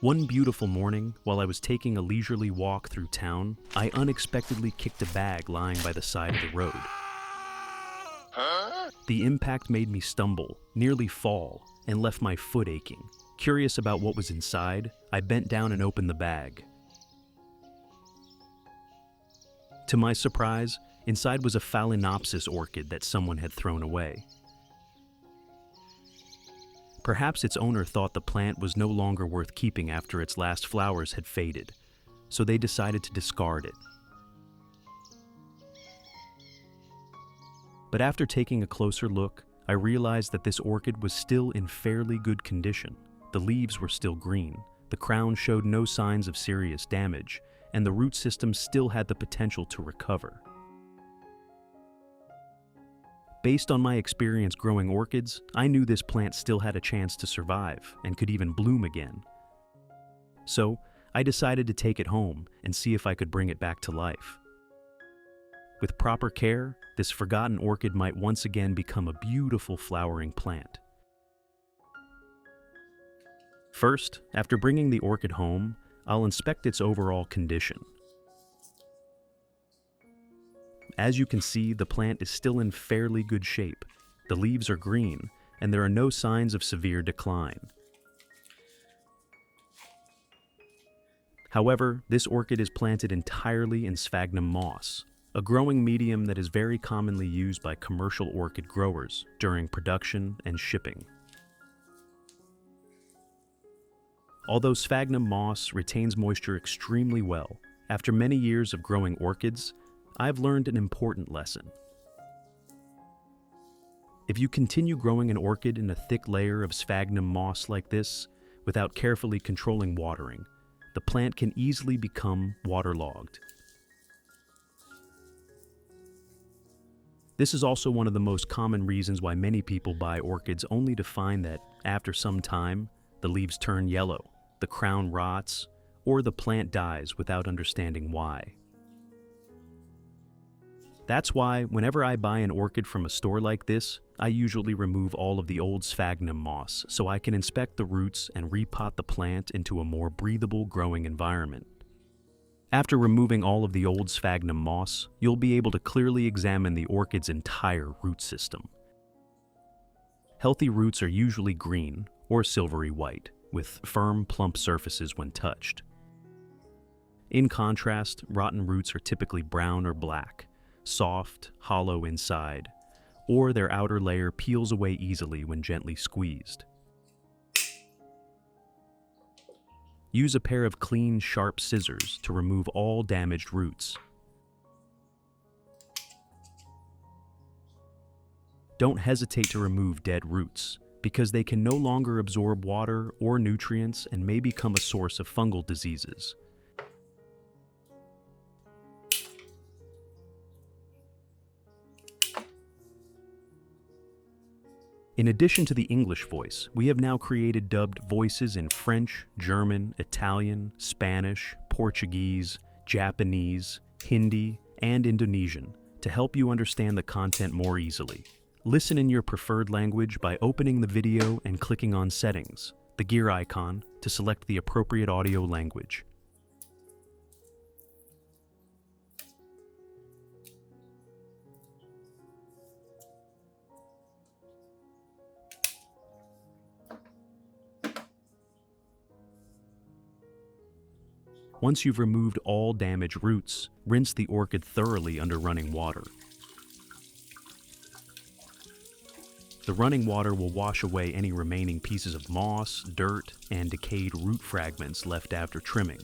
One beautiful morning, while I was taking a leisurely walk through town, I unexpectedly kicked a bag lying by the side of the road. The impact made me stumble, nearly fall, and left my foot aching. Curious about what was inside, I bent down and opened the bag. To my surprise, inside was a Phalaenopsis orchid that someone had thrown away. Perhaps its owner thought the plant was no longer worth keeping after its last flowers had faded, so they decided to discard it. But after taking a closer look, I realized that this orchid was still in fairly good condition. The leaves were still green, the crown showed no signs of serious damage, and the root system still had the potential to recover. Based on my experience growing orchids, I knew this plant still had a chance to survive and could even bloom again. So, I decided to take it home and see if I could bring it back to life. With proper care, this forgotten orchid might once again become a beautiful flowering plant. First, after bringing the orchid home, I'll inspect its overall condition. As you can see, the plant is still in fairly good shape. The leaves are green, and there are no signs of severe decline. However, this orchid is planted entirely in sphagnum moss, a growing medium that is very commonly used by commercial orchid growers during production and shipping. Although sphagnum moss retains moisture extremely well, after many years of growing orchids, I've learned an important lesson. If you continue growing an orchid in a thick layer of sphagnum moss like this, without carefully controlling watering, the plant can easily become waterlogged. This is also one of the most common reasons why many people buy orchids, only to find that, after some time, the leaves turn yellow, the crown rots, or the plant dies without understanding why. That's why, whenever I buy an orchid from a store like this, I usually remove all of the old sphagnum moss so I can inspect the roots and repot the plant into a more breathable growing environment. After removing all of the old sphagnum moss, you'll be able to clearly examine the orchid's entire root system. Healthy roots are usually green or silvery white, with firm, plump surfaces when touched. In contrast, rotten roots are typically brown or black, soft, hollow inside, or their outer layer peels away easily when gently squeezed. Use a pair of clean, sharp scissors to remove all damaged roots. Don't hesitate to remove dead roots, because they can no longer absorb water or nutrients and may become a source of fungal diseases. In addition to the English voice, we have now created dubbed voices in French, German, Italian, Spanish, Portuguese, Japanese, Hindi, and Indonesian to help you understand the content more easily. Listen in your preferred language by opening the video and clicking on Settings, the gear icon, to select the appropriate audio language. Once you've removed all damaged roots, rinse the orchid thoroughly under running water. The running water will wash away any remaining pieces of moss, dirt, and decayed root fragments left after trimming.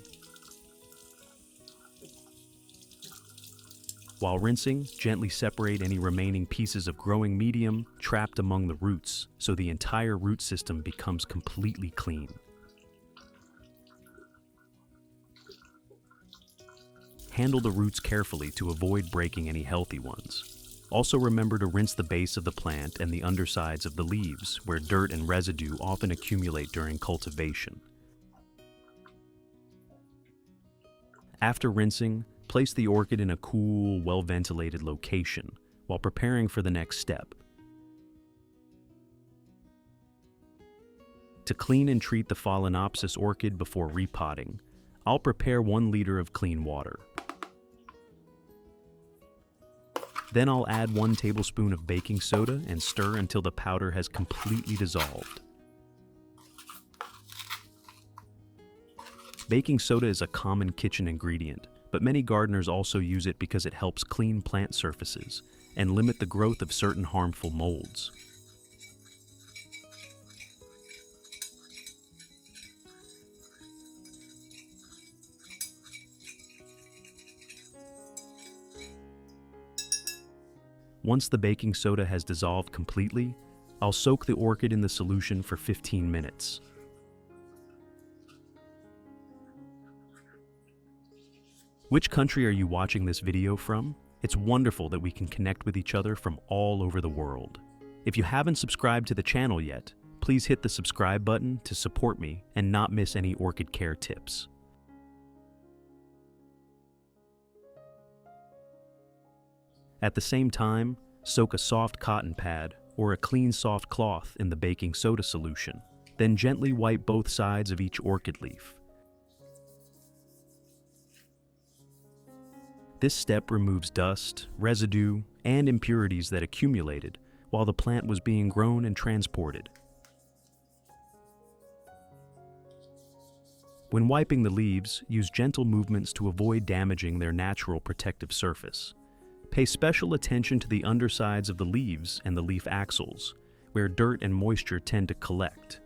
While rinsing, gently separate any remaining pieces of growing medium trapped among the roots so the entire root system becomes completely clean. Handle the roots carefully to avoid breaking any healthy ones. Also remember to rinse the base of the plant and the undersides of the leaves, where dirt and residue often accumulate during cultivation. After rinsing, place the orchid in a cool, well-ventilated location while preparing for the next step. To clean and treat the Phalaenopsis orchid before repotting, I'll prepare 1 liter of clean water. Then I'll add 1 tablespoon of baking soda and stir until the powder has completely dissolved. Baking soda is a common kitchen ingredient, but many gardeners also use it because it helps clean plant surfaces and limit the growth of certain harmful molds. Once the baking soda has dissolved completely, I'll soak the orchid in the solution for 15 minutes. Which country are you watching this video from? It's wonderful that we can connect with each other from all over the world. If you haven't subscribed to the channel yet, please hit the subscribe button to support me and not miss any orchid care tips. At the same time, soak a soft cotton pad or a clean soft cloth in the baking soda solution. Then gently wipe both sides of each orchid leaf. This step removes dust, residue, and impurities that accumulated while the plant was being grown and transported. When wiping the leaves, use gentle movements to avoid damaging their natural protective surface. Pay special attention to the undersides of the leaves and the leaf axils, where dirt and moisture tend to collect.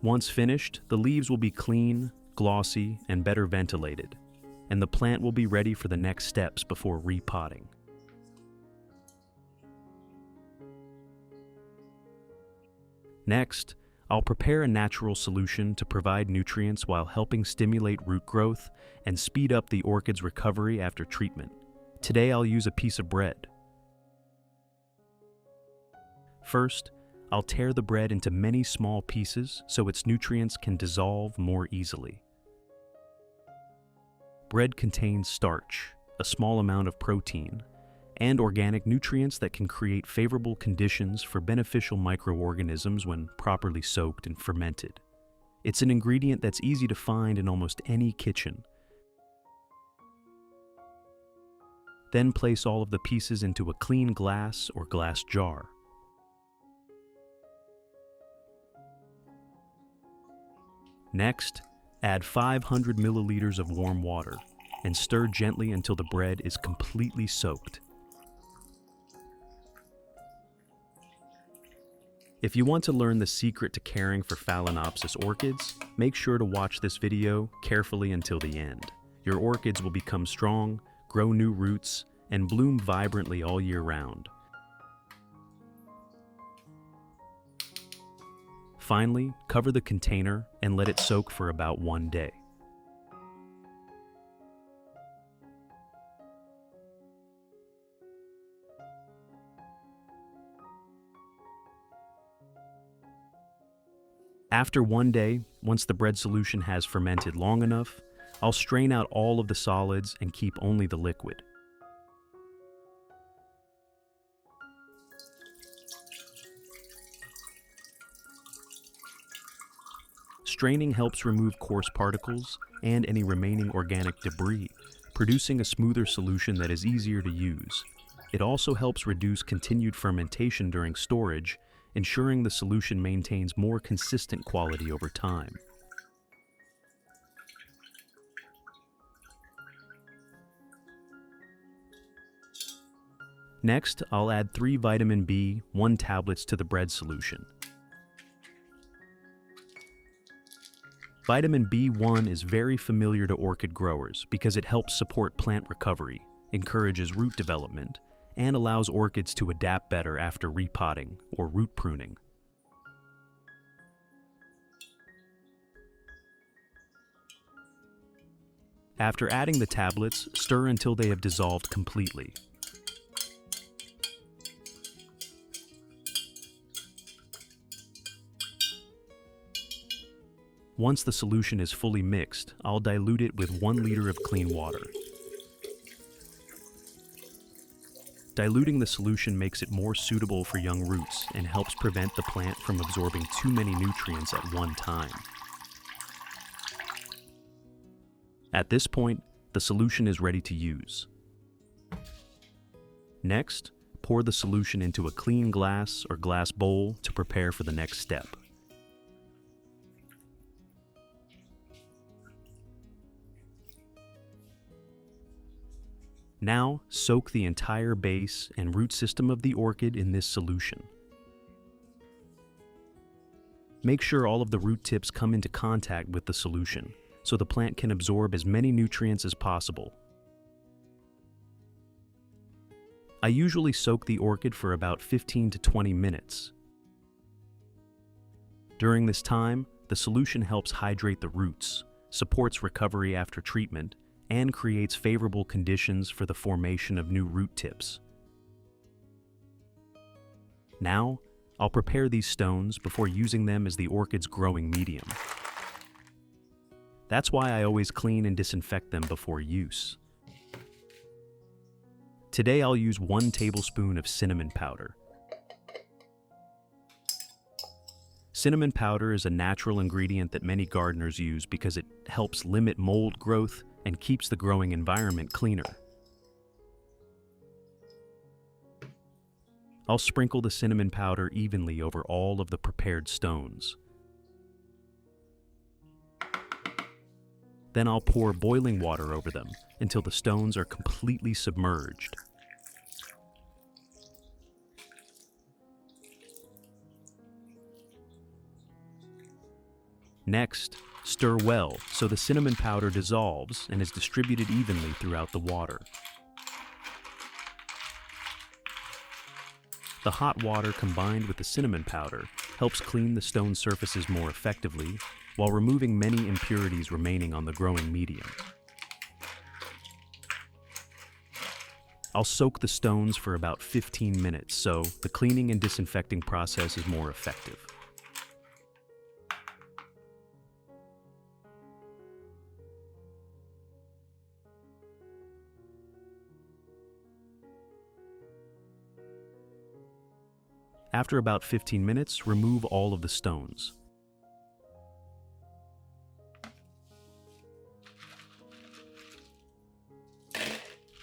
Once finished, the leaves will be clean, glossy, and better ventilated, and the plant will be ready for the next steps before repotting. Next, I'll prepare a natural solution to provide nutrients while helping stimulate root growth and speed up the orchid's recovery after treatment. Today I'll use a piece of bread. First, I'll tear the bread into many small pieces so its nutrients can dissolve more easily. Bread contains starch, a small amount of protein, and organic nutrients that can create favorable conditions for beneficial microorganisms when properly soaked and fermented. It's an ingredient that's easy to find in almost any kitchen. Then place all of the pieces into a clean glass or glass jar. Next, add 500 milliliters of warm water and stir gently until the bread is completely soaked. If you want to learn the secret to caring for Phalaenopsis orchids, make sure to watch this video carefully until the end. Your orchids will become strong, grow new roots, and bloom vibrantly all year round. Finally, cover the container and let it soak for about 1 day. After 1 day, once the bread solution has fermented long enough, I'll strain out all of the solids and keep only the liquid. Straining helps remove coarse particles and any remaining organic debris, producing a smoother solution that is easier to use. It also helps reduce continued fermentation during storage, ensuring the solution maintains more consistent quality over time. Next, I'll add 3 vitamin B1 tablets to the bread solution. Vitamin B1 is very familiar to orchid growers because it helps support plant recovery, encourages root development, and allows orchids to adapt better after repotting or root pruning. After adding the tablets, stir until they have dissolved completely. Once the solution is fully mixed, I'll dilute it with 1 liter of clean water. Diluting the solution makes it more suitable for young roots and helps prevent the plant from absorbing too many nutrients at one time. At this point, the solution is ready to use. Next, pour the solution into a clean glass or glass bowl to prepare for the next step. Now, soak the entire base and root system of the orchid in this solution. Make sure all of the root tips come into contact with the solution, so the plant can absorb as many nutrients as possible. I usually soak the orchid for about 15 to 20 minutes. During this time, the solution helps hydrate the roots, supports recovery after treatment, and creates favorable conditions for the formation of new root tips. Now, I'll prepare these stones before using them as the orchid's growing medium. That's why I always clean and disinfect them before use. Today I'll use 1 tablespoon of cinnamon powder. Cinnamon powder is a natural ingredient that many gardeners use because it helps limit mold growth and keeps the growing environment cleaner. I'll sprinkle the cinnamon powder evenly over all of the prepared stones. Then I'll pour boiling water over them until the stones are completely submerged. Next, stir well so the cinnamon powder dissolves and is distributed evenly throughout the water. The hot water combined with the cinnamon powder helps clean the stone surfaces more effectively while removing many impurities remaining on the growing medium. I'll soak the stones for about 15 minutes so the cleaning and disinfecting process is more effective. After about 15 minutes, remove all of the stones.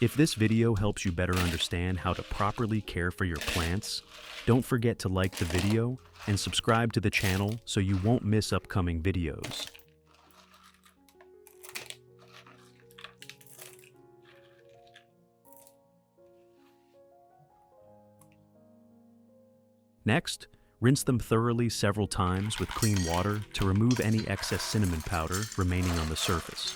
If this video helps you better understand how to properly care for your plants, don't forget to like the video and subscribe to the channel so you won't miss upcoming videos. Next, rinse them thoroughly several times with clean water to remove any excess cinnamon powder remaining on the surface.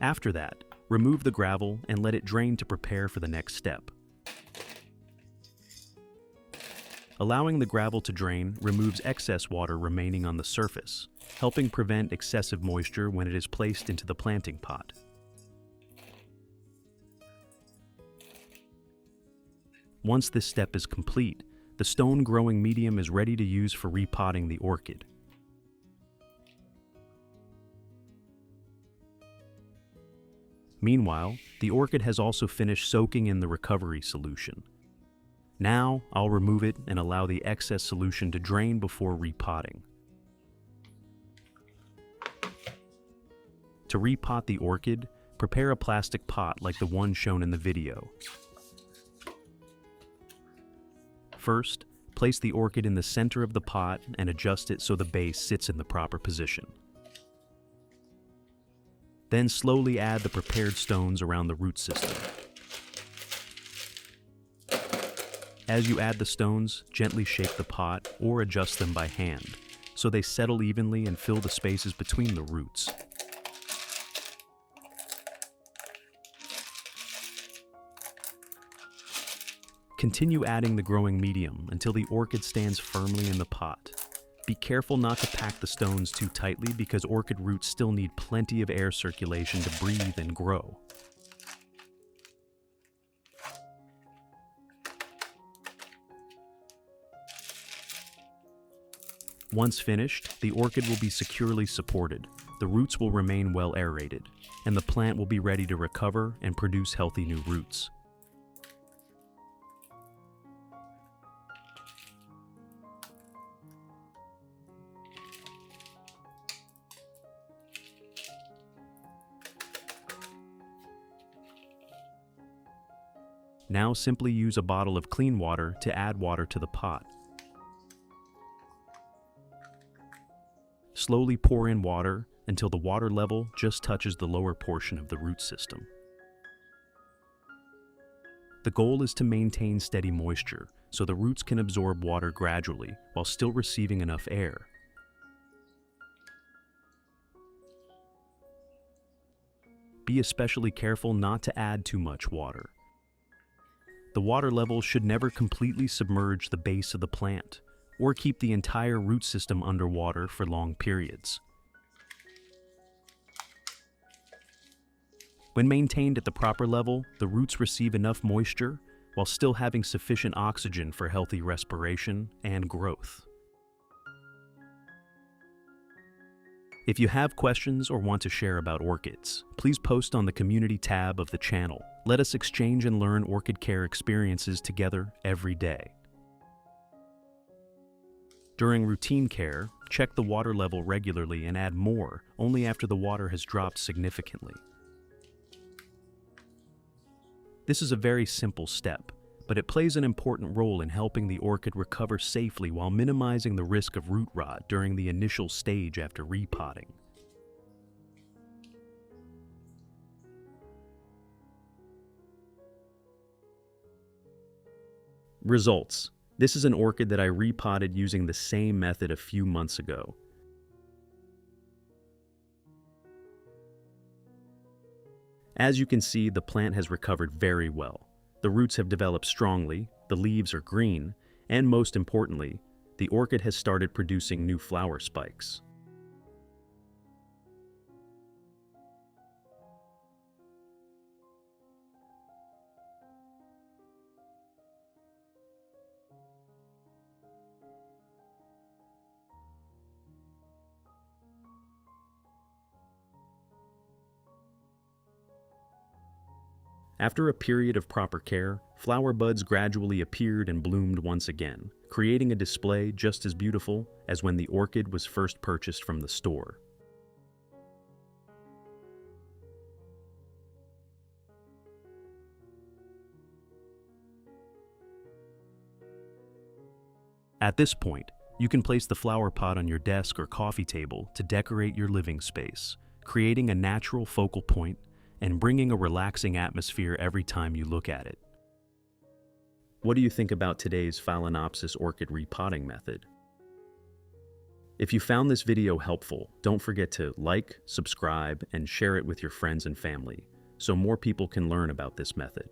After that, remove the gravel and let it drain to prepare for the next step. Allowing the gravel to drain removes excess water remaining on the surface, helping prevent excessive moisture when it is placed into the planting pot. Once this step is complete, the stone growing medium is ready to use for repotting the orchid. Meanwhile, the orchid has also finished soaking in the recovery solution. Now, I'll remove it and allow the excess solution to drain before repotting. To repot the orchid, prepare a plastic pot like the one shown in the video. First, place the orchid in the center of the pot and adjust it so the base sits in the proper position. Then slowly add the prepared stones around the root system. As you add the stones, gently shake the pot or adjust them by hand, so they settle evenly and fill the spaces between the roots. Continue adding the growing medium until the orchid stands firmly in the pot. Be careful not to pack the stones too tightly because orchid roots still need plenty of air circulation to breathe and grow. Once finished, the orchid will be securely supported, the roots will remain well aerated, and the plant will be ready to recover and produce healthy new roots. Now simply use a bottle of clean water to add water to the pot. Slowly pour in water until the water level just touches the lower portion of the root system. The goal is to maintain steady moisture so the roots can absorb water gradually while still receiving enough air. Be especially careful not to add too much water. The water level should never completely submerge the base of the plant or keep the entire root system underwater for long periods. When maintained at the proper level, the roots receive enough moisture while still having sufficient oxygen for healthy respiration and growth. If you have questions or want to share about orchids, please post on the community tab of the channel. Let us exchange and learn orchid care experiences together every day. During routine care, check the water level regularly and add more only after the water has dropped significantly. This is a very simple step, but it plays an important role in helping the orchid recover safely while minimizing the risk of root rot during the initial stage after repotting. Results. This is an orchid that I repotted using the same method a few months ago. As you can see, the plant has recovered very well. The roots have developed strongly, the leaves are green, and most importantly, the orchid has started producing new flower spikes. After a period of proper care, flower buds gradually appeared and bloomed once again, creating a display just as beautiful as when the orchid was first purchased from the store. At this point, you can place the flower pot on your desk or coffee table to decorate your living space, creating a natural focal point and bringing a relaxing atmosphere every time you look at it. What do you think about today's Phalaenopsis orchid repotting method? If you found this video helpful, don't forget to like, subscribe, and share it with your friends and family so more people can learn about this method.